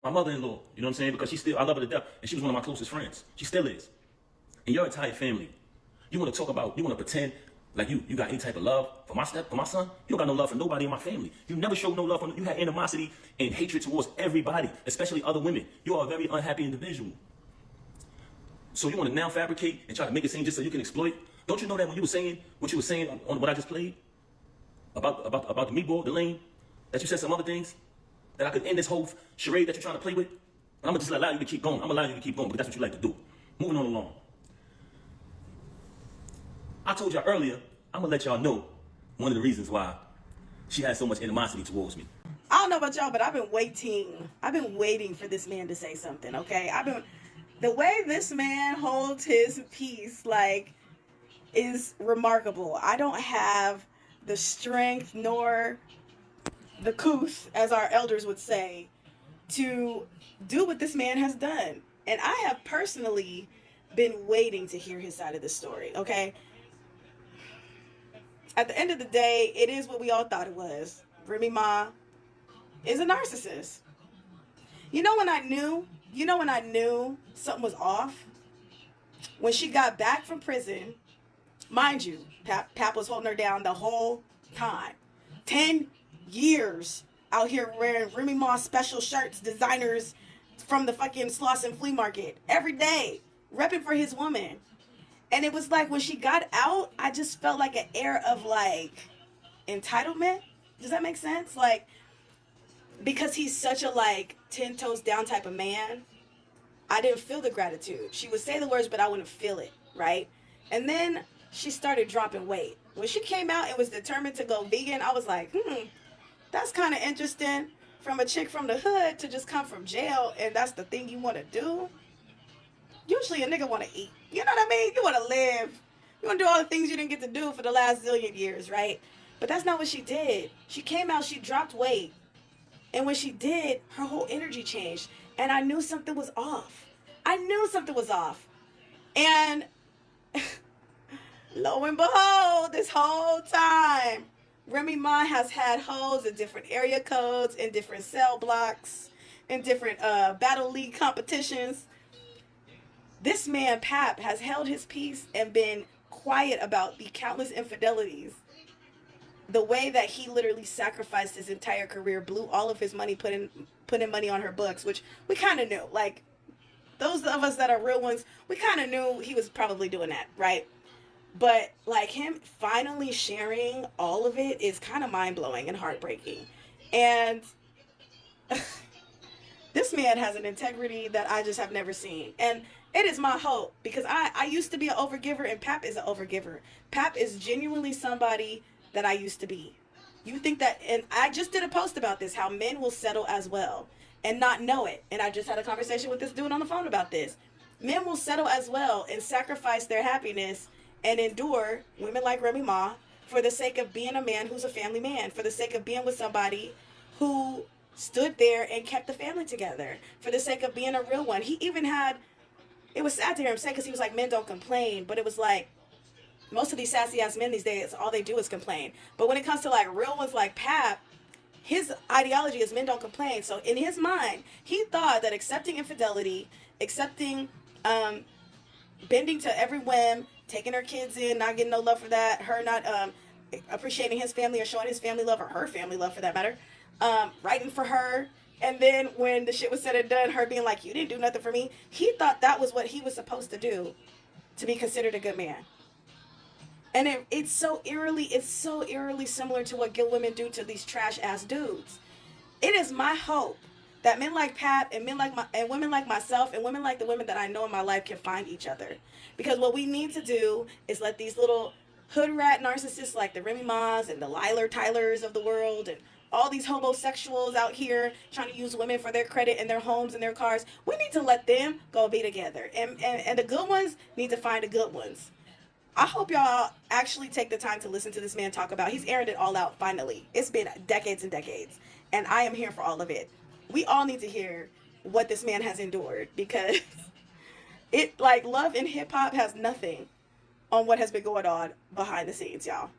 My mother-in-law, you know what I'm saying? Because I love her to death, and she was one of my closest friends. She still is. And your entire family, you want to pretend like you got any type of love for my son? You don't got no love for nobody in my family. You never showed no love you had animosity and hatred towards everybody, especially other women. You are a very unhappy individual. So you want to now fabricate and try to make it seem just so you can exploit? Don't you know that when you were saying what you were saying on what I just played about the meatball, the lane, that you said some other things that I could end this whole charade that you're trying to play with? And I'm gonna just allow you to keep going. I'm gonna allow you to keep going because that's what you like to do. Moving on along. I told y'all earlier, I'm gonna let y'all know one of the reasons why she has so much animosity towards me. I don't know about y'all, but I've been waiting for this man to say something, okay? The way this man holds his peace, like, is remarkable. I don't have the strength nor the couth, as our elders would say, to do what this man has done. And I have personally been waiting to hear his side of the story, okay? At the end of the day, it is what we all thought it was. Remy Ma is a narcissist. You know when I knew something was off? When she got back from prison, mind you, Pap was holding her down the whole time. 10 years out here wearing Remy Ma special shirts, designers from the fucking Slauson flea market every day, repping for his woman. And it was like when she got out, I just felt like an air of like entitlement. Does that make sense? Like, because he's such a like 10 toes down type of man, I didn't feel the gratitude. She would say the words, but I wouldn't feel it, right? And then she started dropping weight. When she came out and was determined to go vegan, I was like, that's kind of interesting. From a chick from the hood to just come from jail, and that's the thing you want to do? Usually a nigga want to eat. You know what I mean? You want to live. You want to do all the things you didn't get to do for the last zillion years, right? But that's not what she did. She came out, she dropped weight. And when she did, her whole energy changed. And I knew something was off. And lo and behold, this whole time, Remy Ma has had hoes in different area codes, in different cell blocks, in different battle league competitions. This man, Pap, has held his peace and been quiet about the countless infidelities. The way that he literally sacrificed his entire career, blew all of his money, putting money on her books, which we kind of knew. Like, those of us that are real ones, we kind of knew he was probably doing that, right? But, like, him finally sharing all of it is kind of mind-blowing and heartbreaking. And this man has an integrity that I just have never seen. And it is my hope, because I used to be an overgiver, and Pap is an overgiver. Pap is genuinely somebody that I used to be. You think that, and I just did a post about this, how men will settle as well and not know it. And I just had a conversation with this dude on the phone about this. Men will settle as well and sacrifice their happiness and endure women like Remy Ma for the sake of being a man who's a family man, for the sake of being with somebody who stood there and kept the family together, for the sake of being a real one. He even had, it was sad to hear him say, because he was like, men don't complain, but it was like, most of these sassy ass men these days, all they do is complain. But when it comes to like real ones like Pap, his ideology is men don't complain. So in his mind, he thought that accepting infidelity, accepting bending to every whim, taking her kids in, not getting no love for that, her not appreciating his family or showing his family love, or her family love for that matter, writing for her, and then when the shit was said and done, her being like, you didn't do nothing for me, he thought that was what he was supposed to do to be considered a good man. And it's so eerily similar to what good women do to these trash ass dudes. It is my hope that men like Pap and women like myself and women like the women that I know in my life can find each other. Because what we need to do is let these little hood rat narcissists like the Remy Ma's and the Tylers of the world and all these homosexuals out here trying to use women for their credit and their homes and their cars, we need to let them go be together. And the good ones need to find the good ones. I hope y'all actually take the time to listen to this man talk about, he's airing it all out finally. It's been decades and decades, and I am here for all of it. We all need to hear what this man has endured, because it, like, love and hip hop has nothing on what has been going on behind the scenes, y'all.